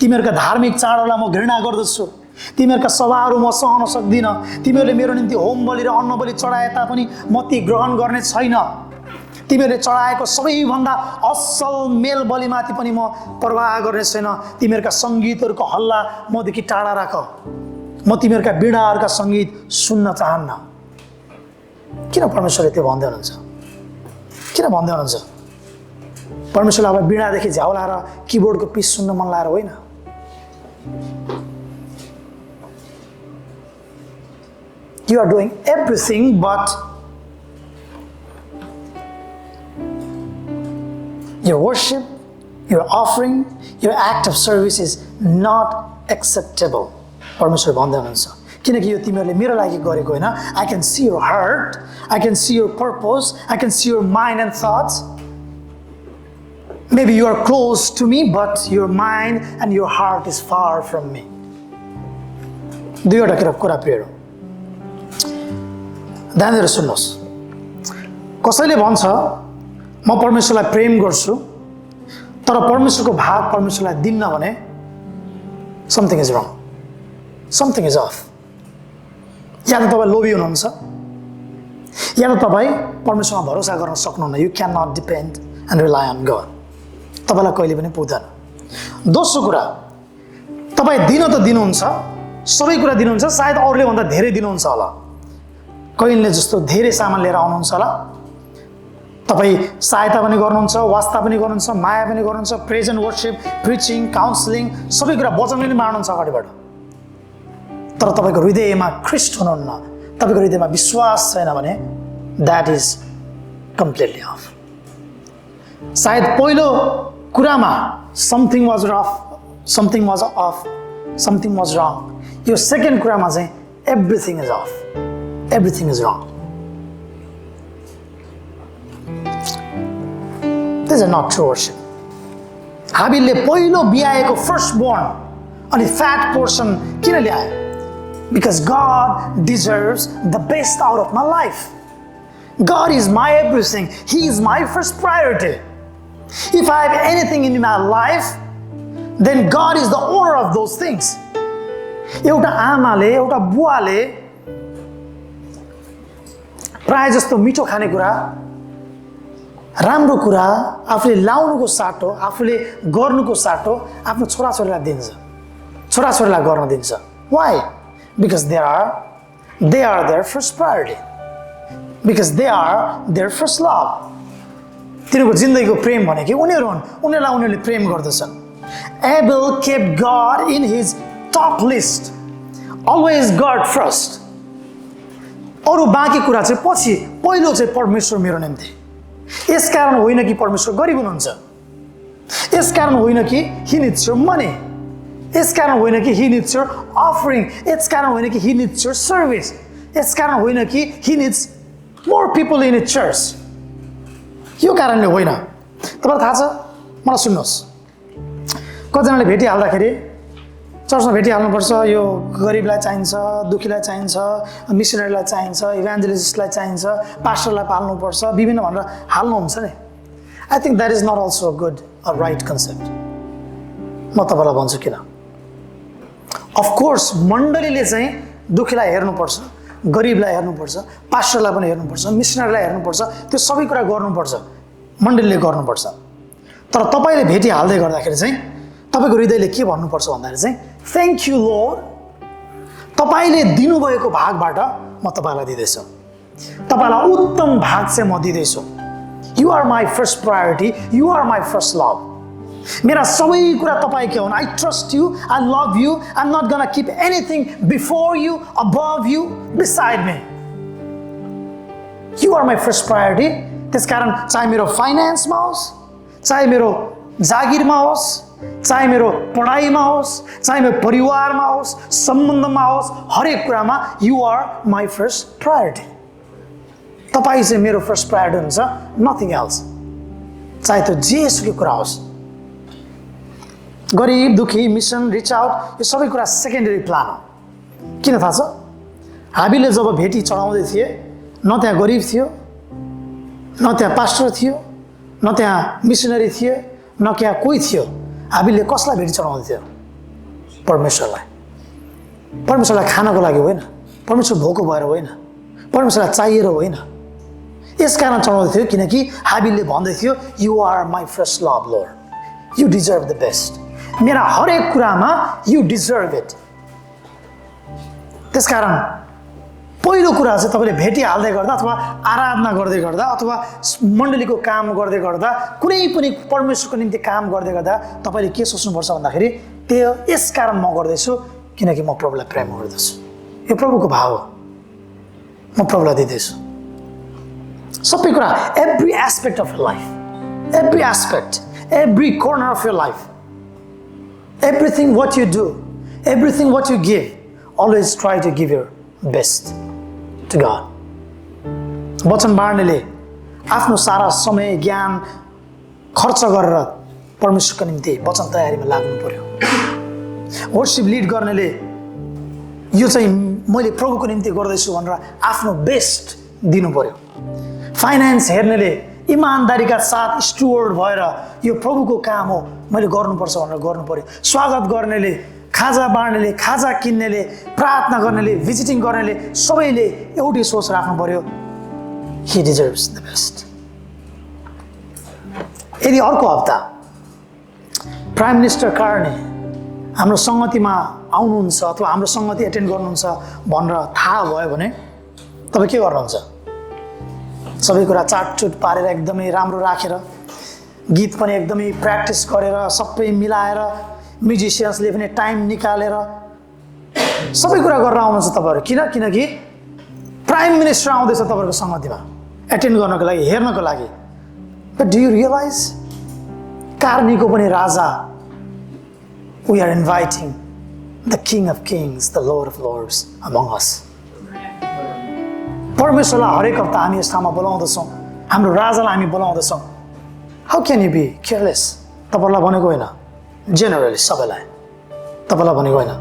तिमीहरूका धार्मिक चाडहरूलाई म घृणा गर्दछु, तिमीहरूका सभाहरू म सहन सक्दिनँ, तिमीहरूले मेरो निम्ति होम बलि र अन्न बलि चढाए तापनि म ती ग्रहण गर्ने छैन, तिमीहरूले चढाएको सबैभन्दा असल मेल बलिमाथि पनि म परवाह गर्ने छैन, तिमीहरूका सङ्गीतहरूको हल्ला मदेखि टाढा राख, म तिमीहरूका वीणाहरूका सङ्गीत सुन्न चाहन्न। किन परमेश्वरले त्यो भन्दै हुनुहुन्छ? किन भन्दै हुनुहुन्छ? परमेश्वरले अब वीणादेखि झ्याउलाएर किबोर्डको पिस सुन्न मन लाएर होइन। You are doing everything, but your worship, your offering, your act of service is not acceptable. परमेश्वर भन्दै हुनुहुन्छ किनकि यो तिमीहरूले मेरो लागि गरेको होइन। I can see your heart, I can see your purpose, I can see your mind and thoughts. Maybe you are close to me, but your mind and your heart is far from me. दुईवटा कुरा प्रिय हो, ध्यान दिएर सुन्नुहोस्। कसैले भन्छ म परमेश्वरलाई प्रेम गर्छु तर परमेश्वरको भाग परमेश्वरलाई दिन्न भने something is wrong, something is off. या त तपाईँ लोभी हुनुहुन्छ या त तपाईँ परमेश्वरमा भरोसा गर्न सक्नुहुन्न। You can not depend and rely on God. तपाईँलाई कहिले पनि पुग्दैन। दोस्रो कुरा, तपाईँ दिन त दिनुहुन्छ, सबै कुरा दिनुहुन्छ, सायद अरूले भन्दा धेरै दिनुहुन्छ होला। कहिलेले जस्तो धेरै सामान लिएर आउनुहुन्छ होला, तपाईँ सहायता पनि गर्नुहुन्छ, वास्ता पनि गर्नुहुन्छ, माया पनि गर्नुहुन्छ, प्रेज एन्ड वर्शिप, प्रिचिङ, काउन्सिलिङ, सबै कुरा वचन पनि मार्नुहुन्छ अगाडिबाट। तर तपाईँको हृदयमा ख्रिस्ट हुनुहुन्न, तपाईँको हृदयमा विश्वास छैन भने द्याट इज कम्प्लिटली अफ। सायद पहिलो कुरामा something was rough, something was of, something was रङ। यो सेकेन्ड कुरामा चाहिँ everything is of, everything is wrong. This is not true worship. हाबिलले पहिलो बियाएको फर्स्ट बोर्न अनि फ्याट पोर्सन किन ल्यायो? Because God deserves the best out of my life. God is my everything. He is my first priority. If I have anything in my life, then God is the owner of those things. एउटा आमाले, एउटा बुवाले प्राय जस्तो मिठो खानेकुरा, राम्रो कुरा आफूले लाउनुको साटो, आफूले गर्नुको साटो आफ्नो छोराछोरीलाई दिन्छ, छोराछोरीलाई गर्न दिन्छ। Why? Because they are their first priority. Because they are their first love. तिनीहरूको जिन्दगीको प्रेम भनेको उनीहरू हुन्, उनीहरूलाई उनीहरूले प्रेम गर्दछन्। Abel kept God in his top list. Always God first. अरू बाँकी कुरा चाहिँ पछि, पहिलो चाहिँ परमेश्वर मेरो निम्ति। यसकारण होइन कि परमेश्वर गरिब हुनुहुन्छ, यसकारण होइन कि he needs your money, यसकारण होइन कि he needs your offering, यसकारण होइन कि he needs your service, यसकारण होइन कि he needs more people in a church। यो कारणले होइन। तपाईँलाई थाहा छ, मलाई सुन्नुहोस्, कतिजनाले भेटिहाल्दाखेरि चर्चमा भेटिहाल्नुपर्छ, यो गरिबलाई चाहिन्छ, दुखीलाई चाहिन्छ, मिसनरीलाई चाहिन्छ, इभान्जेलिस्टलाई चाहिन्छ, पास्टरलाई पाल्नुपर्छ, विभिन्न भनेर हाल्नुहुन्छ नि। I think that is not also good a right concept. म तपाईँलाई भन्छु किन। अफकोर्स मण्डलीले चाहिँ दुखीलाई हेर्नुपर्छ, गरिबलाई हेर्नुपर्छ, पास्टरलाई पनि हेर्नुपर्छ, मिसनरीलाई हेर्नुपर्छ, त्यो सबै कुरा गर्नुपर्छ, मण्डलीले गर्नुपर्छ। तर तपाईँले भेटिहाल्दै गर्दाखेरि चाहिँ तपाईँको हृदयले के भन्नुपर्छ भन्दाखेरि चाहिँ थ्याङ्क यू लर्ड, तपाईँले दिनुभएको भागबाट म तपाईँलाई दिँदैछु, तपाईँलाई उत्तम भाग चाहिँ म दिँदैछु। You are my first priority, you are my first love. मेरा सबै कुरा तपाईँकै हुन्। I trust you, I love you, I am not gonna keep anything before you, above you, beside me. You are my first priority. त्यसकारण चाहे मेरो फाइनेन्समा होस्, चाहे मेरो जागिरमा होस्, चाहे मेरो पढाइमा होस्, चाहे मेरो परिवारमा होस्, सम्बन्धमा होस्, हरेक कुरामा you are my first priority. तपाईँ चाहिँ मेरो फर्स्ट प्रायोरिटी हुन्छ, नथिङ एल्स। चाहे त्यो जेसुकै कुरा होस्, गरिब दुखी, मिसन, रिच आउट, यो सबै कुरा सेकेन्डरी प्लान हो। किन थाहा छ? हाबिलले जब भेटी चढाउँदै थिए, न त्यहाँ गरिब थियो, न त्यहाँ पास्टर थियो, न त्यहाँ मिसनरी थिए, नकिया कोही थियो हाबिलले कसलाई भेटी चढाउँदै थियो परमेश्वरलाई खानको लागि होइन परमेश्वर भोको भएर होइन परमेश्वरलाई चाहिएर होइन यसकारण चढाउँदै थियो किनकि हाबिलले भन्दै थियो you are my first love Lord you deserve the best मेरा हरेक कुरामा यु डिजर्भ इट त्यसकारण पहिलो कुरा चाहिँ तपाईँले भेटिहाल्दै गर्दा अथवा आराधना गर्दै गर्दा अथवा मण्डलीको काम गर्दै गर्दा कुनै पनि परमेश्वरको निम्ति काम गर्दै गर्दा तपाईँले के सोच्नुपर्छ भन्दाखेरि त्यो यसकारण म गर्दैछु किनकि म प्रभुलाई प्रेम गर्दछु यो प्रभुको भाव हो म प्रभुलाई दिँदैछु सबै कुरा every aspect of your life every aspect every corner of your life everything what you do everything what you give always try to give your best to God वचन बाँड्नेले आफ्नो सारा समय ज्ञान खर्च गरेर परमेश्वरको निम्ति वचन तयारीमा लाग्नु पर्यो वर्शिप लिड गर्नेले यो चाहिँ मैले प्रभुको निम्ति गर्दैछु भनेर आफ्नो बेस्ट दिनु पर्यो फाइनान्स हेर्नेले इमानदारीका साथ स्टुअर्ड भएर यो प्रभुको काम हो मैले गर्नुपर्छ भनेर गर्नु पर्यो स्वागत गर्नेले खाजा बाँड्नेले खाजा किन्नेले प्रार्थना गर्नेले भिजिटिङ गर्नेले सबैले एउटै सोच राख्नु पर्यो ही डिजर्भ्स द बेस्ट यदि अर्को हप्ता प्राइम मिनिस्टर कार्ने हाम्रो सङ्गतिमा आउनुहुन्छ अथवा हाम्रो सङ्गति एटेन्ड गर्नुहुन्छ भनेर थाहा भयो भने तपाईँ के गर्नुहुन्छ सबै कुरा चाटचुट पारेर एकदमै राम्रो राखेर गीत पनि एकदमै प्र्याक्टिस गरेर सबै मिलाएर म्युजिसियन्सले पनि टाइम निकालेर सबै कुरा गरेर आउनुहुन्छ तपाईँहरू किनकि प्राइम मिनिस्टर आउँदैछ तपाईँहरूको सङ्गतिमा एटेन्ड गर्नको लागि हेर्नको लागि बट डु यु रियलाइज कार्नीको पनि राजा we are inviting the King of Kings, the Lord of Lords among us. परमेश्वरलाई हरेक हप्ता हामी यस ठाउँमा बोलाउँदछौँ हाम्रो राजालाई हामी बोलाउँदछौँ how can you be careless तपाईँलाई भनेको होइन जेनरली सबैलाई तपाईँलाई भनेको होइन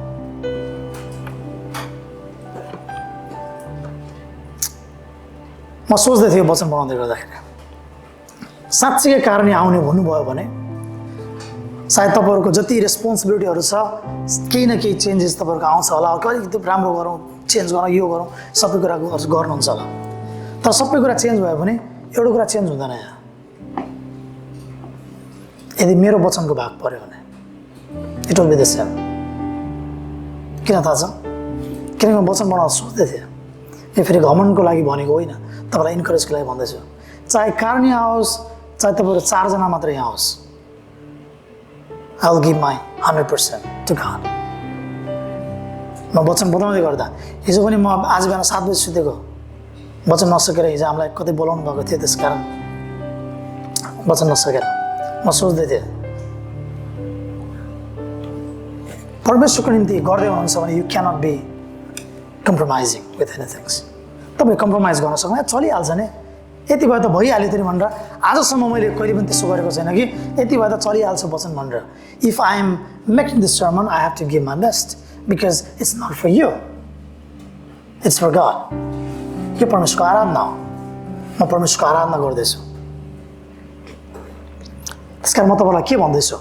म सोच्दै थिएँ वचन बनाउँदै गर्दाखेरि साँच्चीकै कारण आउने भन्नुभयो भने सायद तपाईँहरूको जति रेस्पोन्सिबिलिटीहरू छ केही न केही चेन्जेस तपाईँहरूको आउँछ होला अलिकति राम्रो गरौँ चेन्ज गरौँ यो गरौँ सबै कुरा गर्नुहुन्छ होला तर सबै कुरा चेन्ज भयो भने एउटा कुरा चेन्ज हुँदैन यहाँ यदि मेरो वचनको भाग पऱ्यो भने it will be the same किन थाहा छ किनकि म वचन बनाउन सोच्दै थिएँ यो फेरि घमण्डको लागि भनेको होइन तपाईँलाई इन्करेजको लागि भन्दैछु चाहे कार्नी आओस् चाहे तपाईँहरू 4 जना मात्रै यहाँ आओस् I will give my 100% to God. म वचन बोलाउँदै गर्दा हिजो पनि म आज बिहान 7 बजी सुतेको वचन नसकेर हिजो हामीलाई कतै बोलाउनु भएको थियो त्यसकारण वचन नसकेर म सोच्दै थिएँ परमेश्वरको निम्ति गर्दै हुनुहुन्छ भने you cannot be compromising with anything तपाईँ कम्प्रोमाइज गर्न सक्दैन चलिहाल्छ नि यति भए त भइहाल्यो त्यो भनेर आजसम्म मैले कहिले पनि त्यसो गरेको छैन कि यति भए त चलिहाल्छ वचन भनेर if I am making this sermon I have to give my best because it's not for you it's for God यो परमेश्वरको आराधना हो म परमेश्वरको आराधना गर्दैछु त्यस कारण म तपाईँलाई के भन्दैछु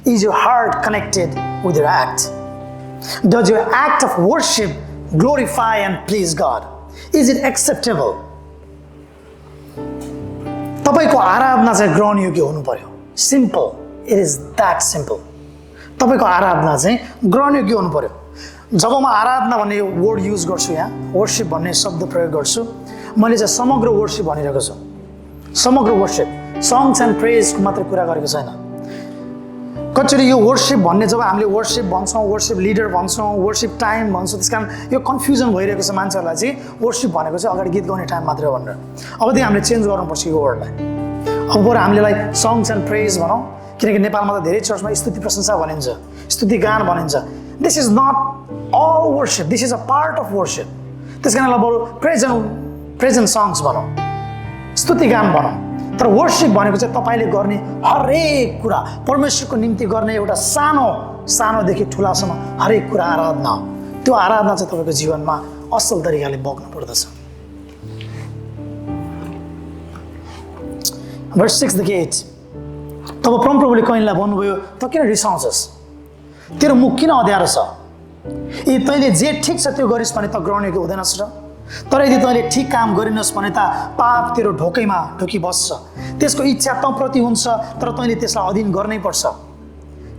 is your heart connected with your act does your act of worship glorify and please God is it acceptable तपाईको आराधना चाहिँ ग्रहण योग्य हुनु पर्यो simple it is that simple तपाईको आराधना चाहिँ ग्रहण योग्य हुनु पर्यो जब म आराधना भन्ने वर्ड युज गर्छु यहाँ वर्शिप भन्ने शब्द प्रयोग गर्छु मैले चाहिँ समग्र वर्शिप भनिरहेको छु समग्र वर्शिप सङ्ग्स एन्ड प्रेजको मात्र कुरा गरेको छैन कतिचोटि यो वर्शिप भन्ने जब हामीले वर्शिप भन्छौँ वर्शिप लिडर भन्छौँ वर्शिप टाइम भन्छौँ त्यस कारण यो कन्फ्युजन भइरहेको छ मान्छेहरूलाई चाहिँ वर्शिप भनेको चाहिँ अगाडि गीत गाउने टाइम मात्रै भनेर अबदेखि हामीले चेन्ज गर्नुपर्छ यो वर्डलाई अब बरु हामीले लाइक सङ्ग्स एन्ड प्रेज भनौँ किनकि नेपालमा त धेरै चर्चमा स्तुति प्रशंसा भनिन्छ स्तुति गान भनिन्छ this is not all worship this is a part of worship त्यस कारणलाई बरु प्रेज एन्ड सङ्ग्स भनौँ स्तुति गान भनौँ तर वर्शिप भनेको चाहिँ तपाईँले गर्ने हरेक कुरा परमेश्वरको निम्ति गर्ने एउटा सानोदेखि ठुलासम्म हरेक कुरा आराधना हो त्यो आराधना चाहिँ तपाईँको जीवनमा असल तरिकाले बग्नु पर्दछ Verse 6 देखि 8 तब परमप्रभुले कैनलाई भन्नुभयो त किन रिसाउँछस्, तेरो मुख किन अँध्यारो छ, यदि तैँले जे ठिक छ त्यो गरिस् भने त ग्रहण हुँदैनस् र, तर यदि तैँले ठिक काम गरिनस् भने त पाप तेरो ढोकैमा ढुकी बस्छ, त्यसको इच्छा तँप्रति हुन्छ तर तैँले त्यसलाई अधीन गर्नै पर्छ।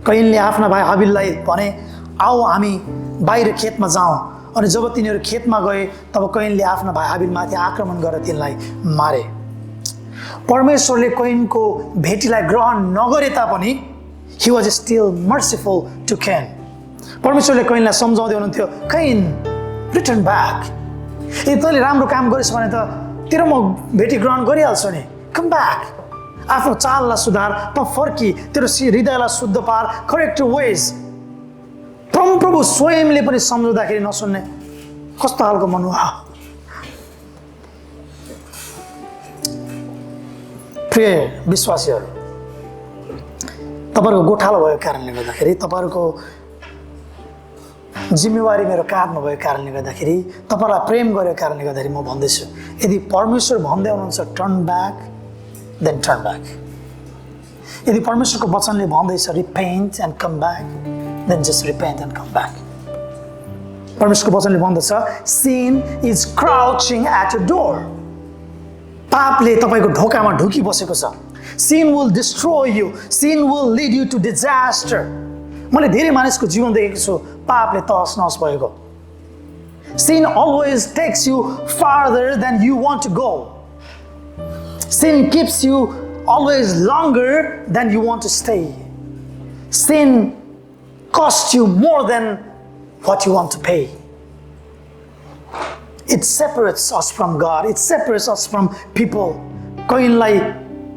कैनले आफ्ना भाइ हाबिललाई भने आऊ हामी बाहिर खेतमा जाउँ, अनि जब तिनीहरू खेतमा गए तब कैनले आफ्ना भाइ हाबिलमाथि आक्रमण गरेर तिनलाई मारे। परमेश्वरले कैनको भेटीलाई ग्रहण नगरे तापनि he was still merciful to Cain। परमेश्वरले कैनलाई सम्झाउँदै हुनुहुन्थ्यो, कैन रिटर्न ब्याक, यदि तैँले राम्रो काम गरिस् भने त तेरो म भेटी ग्रहण गरिहाल्छु नि, कम ब्याक, आफ्नो चाललाई सुधार, त फर्की, तेरो हृदयलाई शुद्ध पार, करेक्ट वेज। परमप्रभु स्वयंले पनि सम्झाउँदाखेरि नसुन्ने कस्तो खालको मनुहा। प्रिय विश्वासीहरू, तपाईँहरूको गोठालो भएको कारणले गर्दाखेरि, तपाईँहरूको जिम्मेवारी मेरो काँधमा भएको कारणले गर्दाखेरि, तपाईँलाई प्रेम गरेको कारणले गर्दाखेरि म भन्दैछु, यदि परमेश्वर भन्दै हुनुहुन्छ turn back, then turn back. यदि परमेश्वरको वचनले भन्दैछ repent and come back, then just repent and come back. परमेश्वरको वचनले भन्दछ sin is crouching at a door, पापले तपाईँको ढोकामा ढुकी बसेको छ। Sin will destroy you, sin will lead you to disaster. मैले धेरै मानिसको जीवन देखेको छु पापले तहस नहस भएको। Sin always takes you farther than you want to go. Sin keeps you always longer than you want to stay. Sin costs you more than what you want to pay. It separates us from God. It separates us from people. कैनलाई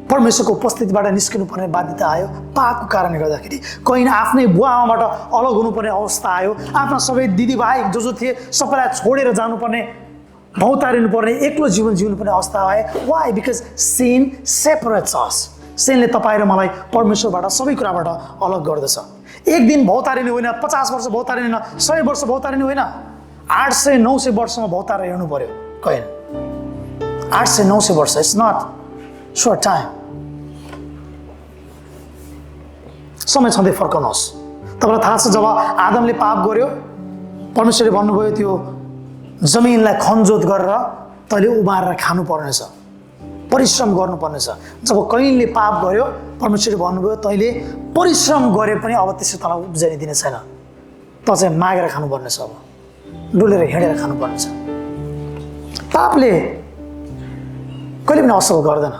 परमेश्वरको उपस्थितिबाट निस्किनु पर्ने बाध्यता आयो पापको कारणले गर्दाखेरि। Can आफ्नै बुवा आमाबाट अलग हुनुपर्ने अवस्था आयो। आफ्ना सबै दिदीभाइ जो थिए सबैलाई छोडेर जानुपर्ने, भौतारिनु पर्ने, एक्लो जीवन जिउनु पर्ने अवस्था आयो। वाइ? बिकज सिन सेपरेट्स अस। सिनले तपाईँ र मलाई परमेश्वरबाट सबै कुराबाट अलग गर्दछ। एक दिन भौतारिनु होइन, 50 वर्ष भौतारिनु होइन, 100 वर्ष भौतारिनु होइन, 800-900 वर्षमा भौतारेर हिँड्नु पर्यो कैन। 800-900 वर्ष, इट्स नट सर्ट टाइम। समय छँदै फर्काउनुहोस्। तपाईँलाई थाहा छ जब आदमले पाप गर्यो, परमेश्वरले भन्नुभयो त्यो जमिनलाई खनजोत गरेर तैँले उमारेर खानुपर्नेछ, परिश्रम गर्नुपर्नेछ। जब कैनले पाप गर्यो, परमेश्वरले भन्नुभयो तैँले परिश्रम गरे पनि अब त्यसो तँलाई उब्जनी दिने छैन, त चाहिँ मागेर खानुपर्नेछ, अब डुलेर हिँडेर खानुपर्नेछ। पापले कहिले पनि असल गर्दैन।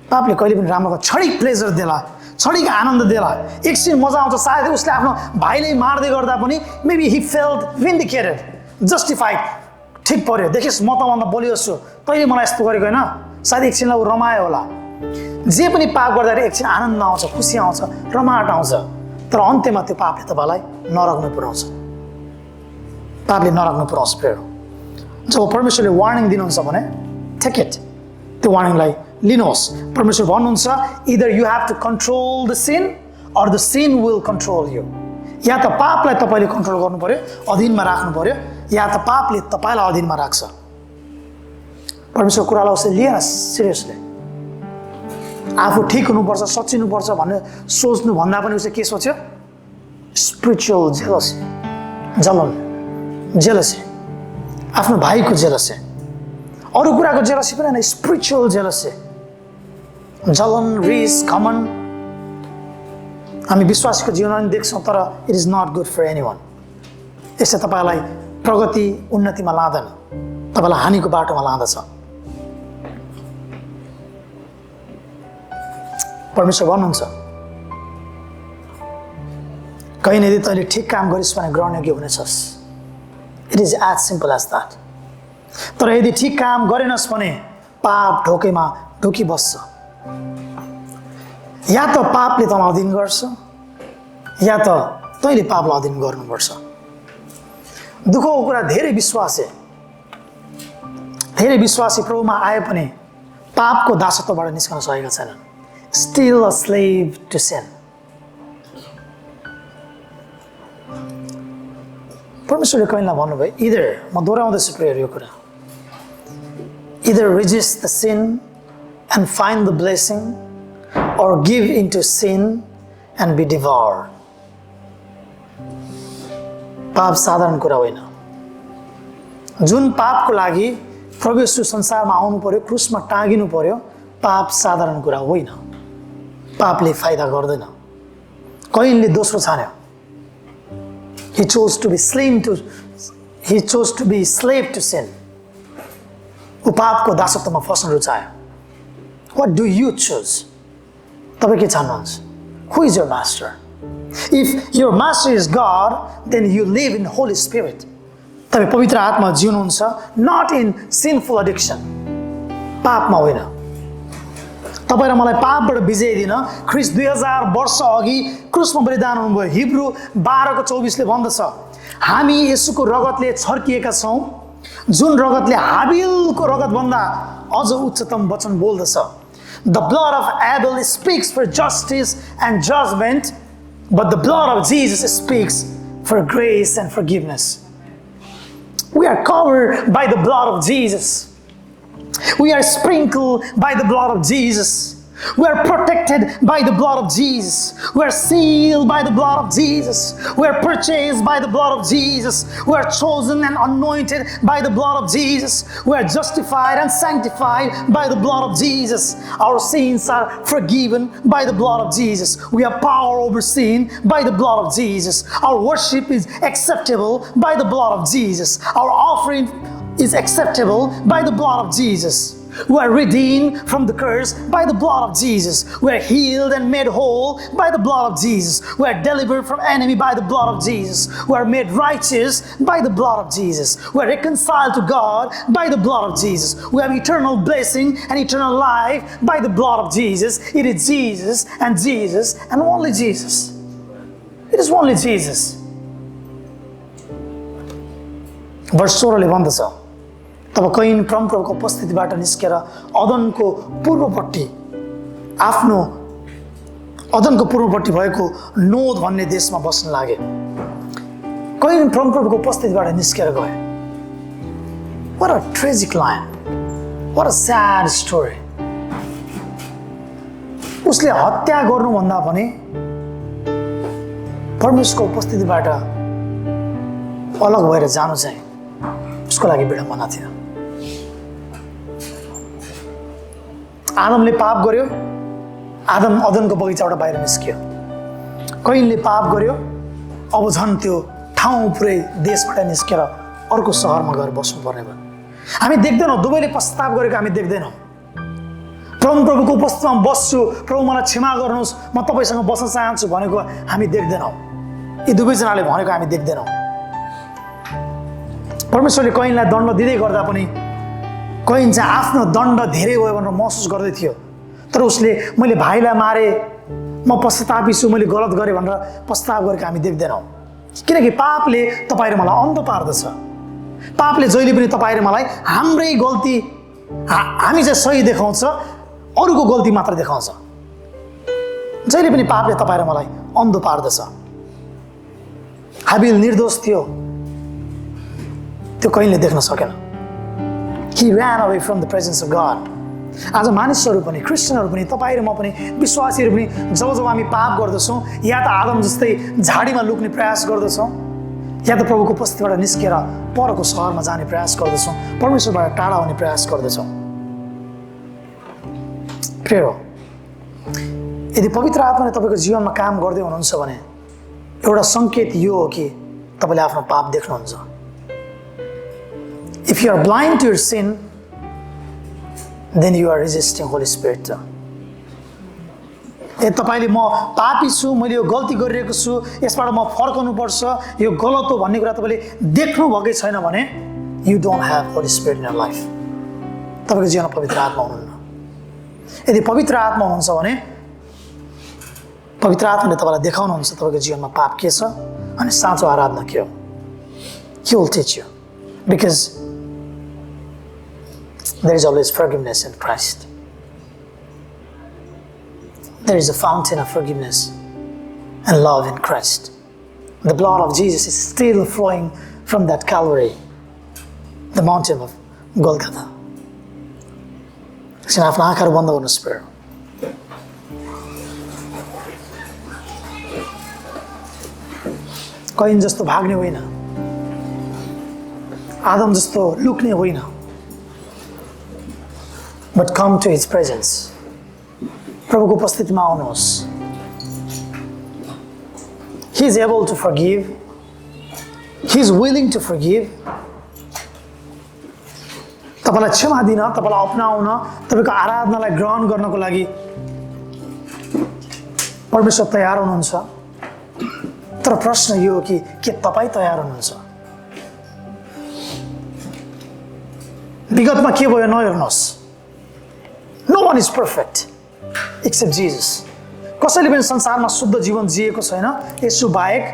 पापले कहिले पनि राम्रो, क्षणिक प्लेजर देला, क्षणिक आनन्द देला, एकछिन मजा आउँछ। सायद उसले आफ्नो भाइले मार्दै गर्दा पनि मेबी हि फेल्ट विन्डिकेटेड, जस्टिफाइड, ठिक पर्यो, देखिस् म तँभन्दा बलियो छु, तैँले मलाई यस्तो गरेको होइन, सायद एकछिनलाई ऊ रमायो होला। जे पनि पाप गर्दाखेरि एकछिन आनन्द आउँछ, खुसी आउँछ, रमाहट आउँछ, तर अन्त्यमा त्यो पापले तपाईँलाई नरकमा पुर्याउँछ। पापले नरकमा पुर्याउँछ। प्रेम जब परमेश्वरले वार्निङ दिनुहुन्छ भने टेक इट, त्यो वार्निङलाई लिनुहोस्। परमेश्वर भन्नुहुन्छ either you have to control the sin or the sin will control you. या त पापलाई तपाईँले कन्ट्रोल गर्नु पर्यो, अधीनमा राख्नु पर्यो, या त पापले तपाईँलाई अधीनमा राख्छ। परमेश्वर कुरालाई उसले लिएन सिरियसली। आफू ठिक हुनुपर्छ, सचिनुपर्छ भन्ने सोच्नु भन्दा पनि उसले के सोच्यो? स्पिरिचुअल जेलसी, जलन, जेलसी, आफ्नो भाइको जेलसी, अरू कुराको जेलसी पनि होइन, स्पिरिचुअल जेलसी, जलन, रिस, घमण्ड। हामी विश्वासको जीवनमा पनि देख्छौँ, तर it is not good for anyone. यसले तपाईँलाई प्रगति, उन्नतिमा लाँदैन, तपाईँलाई हानिको बाटोमा लाँदछ। परमेश्वर भन्नुहुन्छ कैन यदि तैँले ठिक काम गरिस् भने ग्रहणयोग्य हुनेछस्। It is as simple as that. तर यदि ठिक काम गरेनस् भने पाप ढोकैमा ढुकी बस्छ। या त पापले तँलाई अधीन गर्छ, या त तैँले पापलाई अधीन गर्नुपर्छ। दुःखको कुरा धेरै विश्वासी प्रभुमा आए पनि पापको दासत्वबाट निस्कन सकेका छैनन्। Still a slave to sin. परमेश्वरले कैनलाई भन्नुभयो इदर, म दोहोऱ्याउँदैछु प्रियहरू यो कुरा, इदर resist the sin and find the blessing or give into sin and be devoured. पाप साधारण कुरा होइन। जुन पापको लागि प्रभु येशू संसारमा आउनु पर्यो, क्रुसमा टाँगिनु पर्यो, पाप साधारण कुरा होइन। पापले फाइदा गर्दैन। कयिनले दोस्रो छान्यो। He chose to be slave to sin. ऊ पापको दासत्वमा फस्न रुचायो। What do you choose? तपाईं के छान्नुहुन्छ? Who is your master? If your master is God, then you live in Holy Spirit. तपाईं पवित्र आत्मा जिउनुहुन्छ, not in sinful addiction. पापमा होइन। तपाईं र मलाई पापबाट विजय दिन ख्रीष्ट 2000 वर्ष अघि क्रुसमा बलिदान हुनुभयो। हिब्रू 12:24 ले भन्दछ, हामी येशूको रगतले छर्किएका छौं, जुन रगतले हाबिलको रगतभन्दा अझ उच्चतम वचन बोल्दछ। The blood of Abel speaks for justice and judgment, but the blood of Jesus speaks for grace and forgiveness. We are covered by the blood of Jesus. We are sprinkled by the blood of Jesus. We are protected by the blood of Jesus. We are sealed by the blood of Jesus. We are purchased by the blood of Jesus. We are chosen and anointed by the blood of Jesus. We are justified and sanctified by the blood of Jesus. Our sins are forgiven by the blood of Jesus. We have power over sin by the blood of Jesus. Our worship is acceptable by the blood of Jesus. Our offering is acceptable by the blood of Jesus. We are redeemed from the curse by the blood of Jesus. We are healed and made whole by the blood of Jesus. We are delivered from enemy by the blood of Jesus. We are made righteous by the blood of Jesus. We are reconciled to God by the blood of Jesus. We have eternal blessing and eternal life by the blood of Jesus. It is Jesus and only Jesus. It is only Jesus. Verse 16 ले भन्दछ, तब कयिन परमप्रभुको उपस्थितिबाट निस्केर अदनको पूर्वपट्टि भएको नोद भन्ने देशमा बस्न लागे। कयिन परमप्रभुको उपस्थितिबाट निस्केर गए। What a tragic line. What a sad story. उसले हत्या गर्नुभन्दा पनि परमेश्वरको उपस्थितिबाट अलग भएर जानु चाहिँ उसको लागि विडम्बना थियो। आदमले पाप गर्यो, आदम अदनको बगैँचाबाट बाहिर निस्कियो। कयिनले पाप गर्यो, अब झन् त्यो ठाउँ पुरै देशबाट निस्केर अर्को सहरमा गएर बस्नु पर्ने भयो। हामी देख्दैनौँ, दुवैले पश्चाताप गरेको हामी देख्दैनौँ। परमप्रभुको उपस्थितिमा बस्छु, प्रभु मलाई क्षमा गर्नुहोस्, म तपाईसँग बस्न चाहन्छु भनेको हामी देख्दैनौँ। यी दुवैजनाले भनेको हामी देख्दैनौँ। परमेश्वरले कयिनलाई दण्ड दिँदै गर्दा पनि कयिन चाहिँ आफ्नो दण्ड धेरै भयो भनेर महसुस गर्दै थियो। तर उसले मैले भाइलाई मारे, म पश्चातापी छु, मैले गलत गरेँ भनेर पश्चाताप गरेको हामी देख्दैनौँ। किनकि पापले तपाईँ र मलाई अन्ध पार्दछ। पापले जहिले पनि तपाईँ र मलाई हाम्रै गल्ती, हामी चाहिँ सही देखाउँछ, अरूको गल्ती मात्र देखाउँछ। जहिले पनि पापले तपाईँ र मलाई अन्ध पार्दछ। हाबिल निर्दोष थियो, त्यो कयिनले देख्न सकेन। He ran away from the presence of God. आज मानिसहरू पनि, क्रिस्चियनहरू पनि, तपाईँ र म पनि, विश्वासीहरू पनि जब हामी पाप गर्दछौँ, या त आदम जस्तै झाडीमा लुक्ने प्रयास गर्दछौँ, या त प्रभुको उपस्थितिबाट निस्केर परको सहरमा जाने प्रयास गर्दछौँ, परमेश्वरबाट टाढा हुने प्रयास गर्दछौँ। प्रिय, यदि पवित्र आत्माले तपाईँको जीवनमा काम गर्दै हुनुहुन्छ भने एउटा सङ्केत यो हो कि तपाईँले आफ्नो पाप देख्नुहुन्छ। If you are blind to your sin, then you are resisting Holy Spirit. ए तपाईले म पापी छु, मैले यो गल्ती गरिरहेको छु, यसबाट म फर्कनु पर्छ, यो गलत हो भन्ने कुरा तपाईले देख्नु भएकै छैन भने you don't have Holy Spirit in your life. तपाईको जीवनमा पवित्र आत्मा हुनुहुन्न। यदि पवित्र आत्मा हुनुहुन्छ भने पवित्र आत्माले तपाईलाई देखाउनुहुन्छ तपाईको जीवनमा पाप के छ अनि साँचो आराधना के हो। He will teach you because there is always forgiveness in Christ. There is a fountain of forgiveness and love in Christ. The blood of Jesus is still flowing from that Calvary, the mountain of Golgotha. आफ्नो आँखाहरू बन्द गर्नुहोस्। Can जस्तो भाग्ने होइन, आदम जस्तो लुक्ने होइन, but come to his presence. प्रभुको उपस्थितिमा आउनुहोस्। He is able to forgive, he is willing to forgive. तपाईँलाई क्षमा दिन, तपाईँलाई अपनाउन, तपाईँको आराधनालाई ग्रहण गर्नको लागि परमेश्वर तयार हुनुहुन्छ। तर प्रश्न यो हो कि के तपाईँ तयार हुनुहुन्छ? विगतमा के भयो नहेर्नुहोस्। No one is perfect except Jesus. कसैले पनि संसारमा शुद्ध जीवन जिएको छैन यसु बाहेक।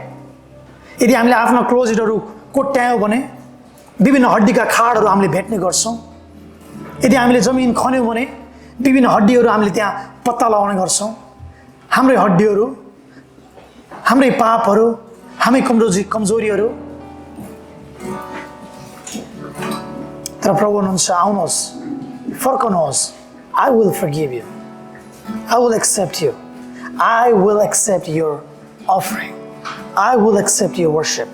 यदि हामीले आफ्ना क्लोजेटहरू कोट्यायौँ भने विभिन्न हड्डीका खाडहरू हामीले भेट्ने गर्छौँ। यदि हामीले जमिन खन्यौँ भने विभिन्न हड्डीहरू हामीले त्यहाँ पत्ता लगाउने गर्छौँ। हाम्रै हड्डीहरू, हाम्रै पापहरू, हाम्रै कमजोरीहरू। तर प्रभु हुनुहुन्छ, आउनुहोस्, फर्कनुहोस्। I will forgive you. I will accept you. I will accept your offering. I will accept your worship.